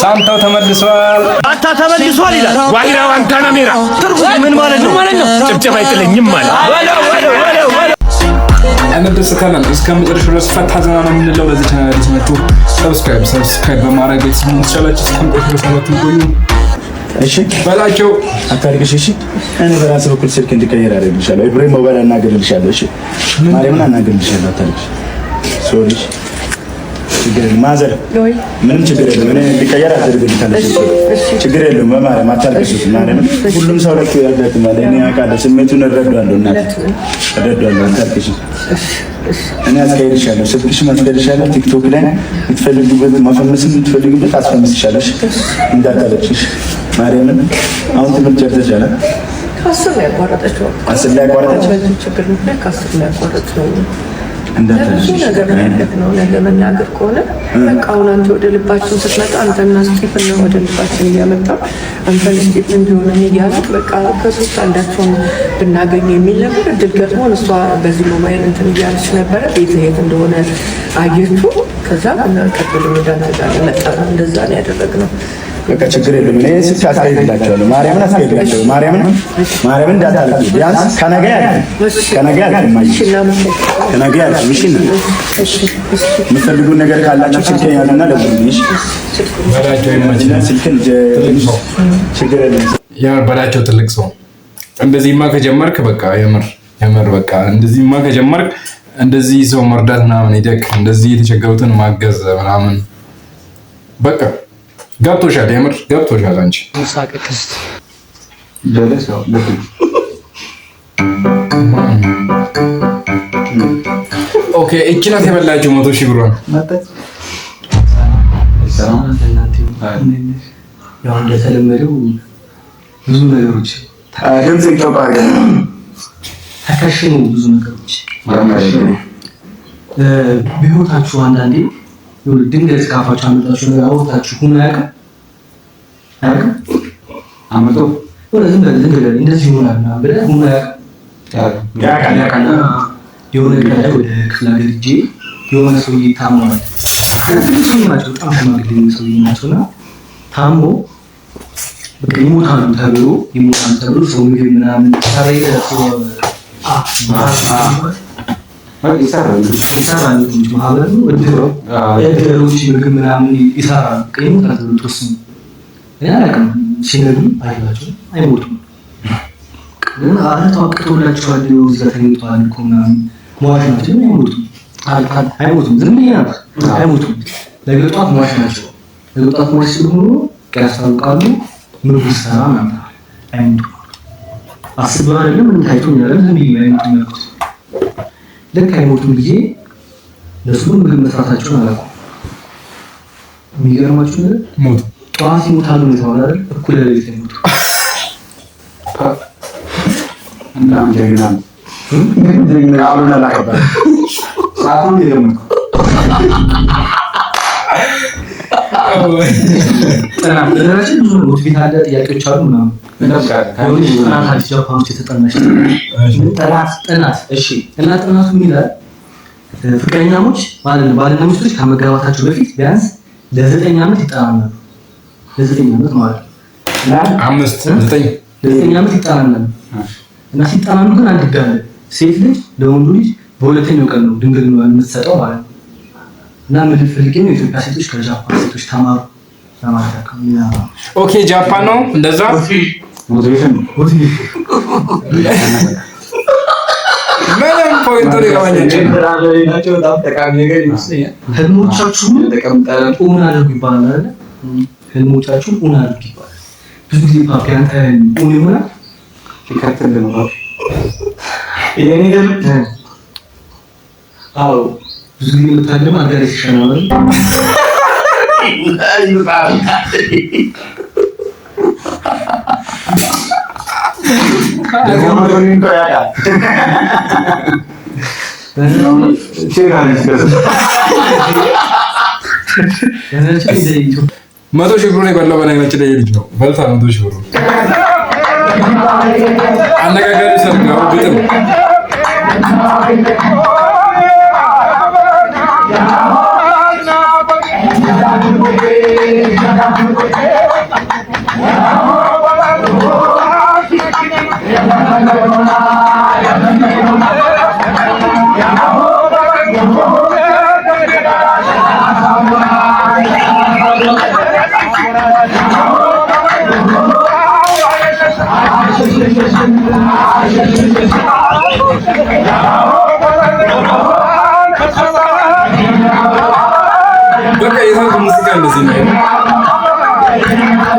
ሳንታው ተመልሷል። አታ ተመልሷል ይላል። ዋይራው አንካናሜራ ትርጉም ምን ማለት ነው? ጭብጨባ አይጥለኝም ማለት አንደስ ካናል እስከ መጨረሻው ድረስ ፈታ ዘና ነው የምንለው። ለዚህ ቻናል አዲስ ናችሁ ሰብስክራይብ በማድረግ ቤተሰብ ትችላላችሁ። እስከ መጨረሻው ድረስ ቆዩ። እሺ በላቸው አታርግሽ። እሺ እኔ በራሴ በኩል ስልክ እንዲቀየር አደርግልሻለሁ። ኢብራሂም ሞባይል አናግርልሻለሁ። እሺ ማርያምን አናግርልሻለሁ። አታርግሽ። ሶሪ ችግር የለም ማዘር፣ ምንም ችግር የለም። እኔ እንዲቀየር አደርግልሻለሁ። ችግር የለም በማርያም አታርግሽ። ማርያምን ሁሉም ሰው ለክ ያጋጥማል። እኔ አውቃለሁ፣ ስሜቱን እረዳለሁ። እናት እረዳለሁ። አታርግሽ። እኔ አስቀይርሻለሁ። ስልክሽ ማስቀይርሻለሁ። ቲክቶክ ላይ የምትፈልጉበት ማፈመስ የምትፈልጉበት አስፈምስሻለሁ። እንዳታለቅሽ ማርያምን። አሁን ትምህርት ጨርሰሻል? ከአስር ላይ ያቋረጠችው ችግር ምክንያት ከአስር ላይ ያቋረጠችው ብዙ ነገር ነው። ለመናገር ከሆነ በቃ አሁን አንተ ወደ ልባችን ስትመጣ አንተና ስቲፍን ነው ወደ ልባችን እያመጣ አንተን ስቲፍን እንዲሆነ እያሉት በቃ ከሶስት አንዳቸውን ብናገኝ የሚል ነበር። እድል ገጥሞን እሷ በዚህ ሞባይል እንትን እያለች ነበረ። ቤት የት እንደሆነ አየችው። ከዛ ቀጥሎ ወደ ናጋ መጣ። እንደዛ ነው ያደረግነው። በቃ ችግር የለም። እኔ ስልክ አስቀይርላችኋለሁ። ማርያምን አስቀይርላችኋለሁ። ማርያምን እንዳታልቁ። ቢያንስ ከነገ የምትፈልጉ ነገር ካላችሁ ስልክ ያሉና ደውሉልኝ። በላቸው ትልቅ ሰው እንደዚህማ ከጀመርክ በቃ የምር በቃ እንደዚህማ ከጀመርክ እንደዚህ ሰው መርዳት ምናምን ሄደክ እንደዚህ የተቸገሩትን ማገዝ ምናምን በቃ ገብቶሻል። የምር ገብቶሻል። አንቺ ሙሳቀቅስ ደለሰው ኦኬ እቺ ናት የበላችሁ 100,000 ብሯን ያው እንደተለመደው ብዙ ነገሮች ድምጽ ይተባረክ ተከሽኑ ብዙ ነገሮች በህይወታችሁ አንዳንዴ ድንገት ካፋችሁ አመጣችሁ ነገር አውርታችሁ ሁሉ ያውቃል አመጣ ወደ ዝም ብለህ እንደዚህ ይሆናል እና ብለህ ሁሉ ያውቃል። የሆነ ቀን ወደ ክፍለ ሀገር ሄጄ የሆነ ሰውዬ ታሟል። ሰውዬ ናቸው፣ በጣም ሽማግሌ ሰውዬ ናቸውና ታሞ በቃ ይሞታሉ ተብሎ ሰው ምግብ ምናምን ይሰራል ማህበር ነው እድሮች ምግብ ምናምን ይሰራል። ይሞታል ተብሎ ተወስኖ እኔ አላውቅም። ሲነግሩኝ አይላቸው አይሞቱም ግን አልተዋቀተውላቸዋል። እዛ ተኝተዋል እኮ ምናምን ሟች ናቸው። አይሞቱም ዝም ብዬ ነበር። አይሞቱም ነገ ጠዋት ሟች ናቸው። ነገ ጠዋት ሟች ስለሆኑ ያስታውቃሉ። ምግብ ይሰራ ምናምን አይሞቱም። አስበው አይደለም ምንም ታይቶኛል። ዝም ብዬ አይሞቱም ያልኩት ልክ አይሞቱም ብዬ ለሱ ምግብ መስራታቸውን አላውቅም። የሚገርማችሁ ነገር ሞቱ ጠዋት ይሞታሉ ነው የተባለው አይደል? እኩለ ሌሊት ይሞቱ እና እንደገና አብሮና ላከባ ሳቱን ይደምኩ ጥናት ደረጃችን ብዙ ነው። ሆስፒታል ጥያቄዎች አሉ ምናምን ጥናት አዲስ ጃፓን ውስጥ የተጠናሽ ጥናት እሺ። እና ጥናቱ ምን ይላል? ፍቅረኛሞች ባልና ሚስቶች ከመጋባታቸው በፊት ቢያንስ ለ9 ዓመት ይጠናናሉ። ለ9 ዓመት ማለት ነው። 9 ዓመት ይጠናናሉ። እና ሲጠናኑ ግን አንድ ጋር ሴት ልጅ ለወንዱ ልጅ በሁለተኛው ቀን ነው ድንግልናዋን የምትሰጠው ማለት ነው። እና ምን ፈልጌ ነው የኢትዮጵያ ሴቶች ከጃፓን ሴቶች ተማሩ ለማለት ነው። ኦኬ ጃፓን ነው እንደዛ ሞቲቬሽን ምንም ፖይንት ነው ናቸው። በጣም ጠቃሚ ነገር ይመስለኛል። ህልሞቻችሁን እውን አድርጉ ይባላል አይደል? ህልሞቻችሁን እውን አድርጉ ይባላል። ብዙ ጊዜ ፓፒያን እውን ይሆናል ይከተል ነው የኔ ደም አዎ ብዙ ጊዜ የምታገማ አገር ይሻላል መቶ ሺህ ብር የበላው በነገራችን ላይ ልጅ ነው በልታ 100,000 ብር አነጋጋሪ ሰርጋው ግጥም በቃ የታንኩ ሙዚቃ እንደዚህ ነው።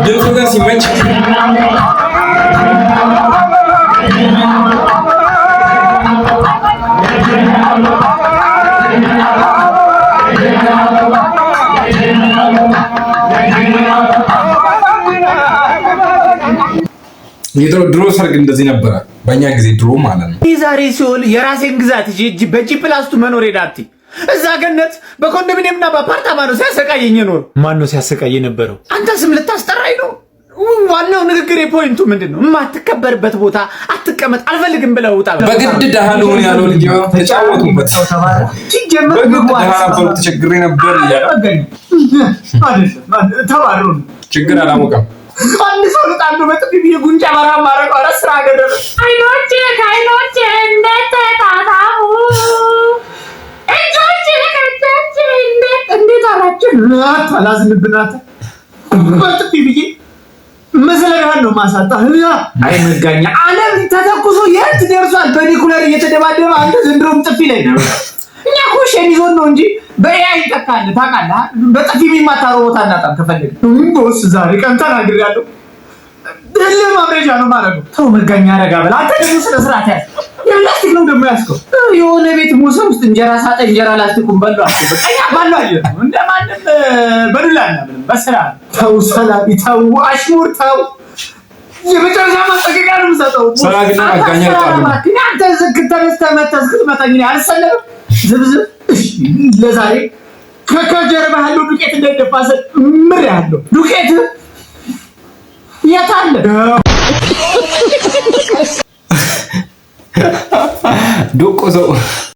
ድምፁ ግን ሲመች ድሮ ሰርግ እንደዚህ ነበረ፣ በእኛ ጊዜ ድሮ ማለት ነው። ዛሬ ሲሆን የራሴን ግዛት እጂ በጂ ፕላስቱ መኖር ሄዳቲ እዛ ገነት በኮንዶሚኒየምና በአፓርታማ ነው ሲያሰቃየኝ ነው። ማን ነው ሲያሰቃየ ነበረው? አንተ ስም ልታስጠራኝ ነው? ዋናው ንግግር የፖይንቱ ምንድነው? የማትከበርበት ቦታ አትቀመጥ አልፈልግም ብለው ውጣ። በግድ ደሃ ልሆን ያለው ልጅ ተጫወቱበት። በግድ ደሃ ነበር ተቸግሬ ነበር እያለ ተባሩ ችግር አላወቀም። አንድ ሰው ልጣሉ በጥፊ ጉንጫ ማራ ማረቀ አረስራ ገደረ አይኖቼ ካይኖቼ እንደተጣጣሙ እጆቼ ከእጆቼ እንዴት አላችሁ አላዝንብናት በጥፊ ብዬ መሰለህ ነው ማሳጣ አይ መጋኛ ዓለም ተተኩሶ የት ደርሷል? በኒኩለር እየተደባደበ አንተ ዘንድሮም ጥፊ ላይ ነው። እኛ እኮ ሸሚዞን ነው እንጂ በኤአይ ይተካል ታውቃለህ። በጥፊ የሚማታረው ቦታ እናጣም ከፈለግ ቦስ ዛሬ ቀን ተናግሬያለሁ። ደለ ማብረጃ ነው ማለት ነው። ተው መጋኛ አረጋ በል አንተ ደግሞ ስለ ስርዓት ያዝ። የላስቲክ ነው ደግሞ ያስከው የሆነ ቤት ሙሰ ውስጥ እንጀራ ሳጠ እንጀራ ላስቲኩን በሉ አስከው በቃ ባሉ አየ እንደማንም በዱላና ምንም በስራ ተው ሰላም ተው አሽሙር ተው የመጨረሻ ማስጠንቀቂያ ነው የምሰጠው። ሰላግና መጋኛ ይጣሉ አንተ ዝክተነስ ተመተስኩት መታኝ አልሰለም ዝብዝብ ለዛሬ ከጀርባ ያለው ዱቄት እንደደፋሰ ምር ያለው ዱቄት የታለ ዶቆ ሰው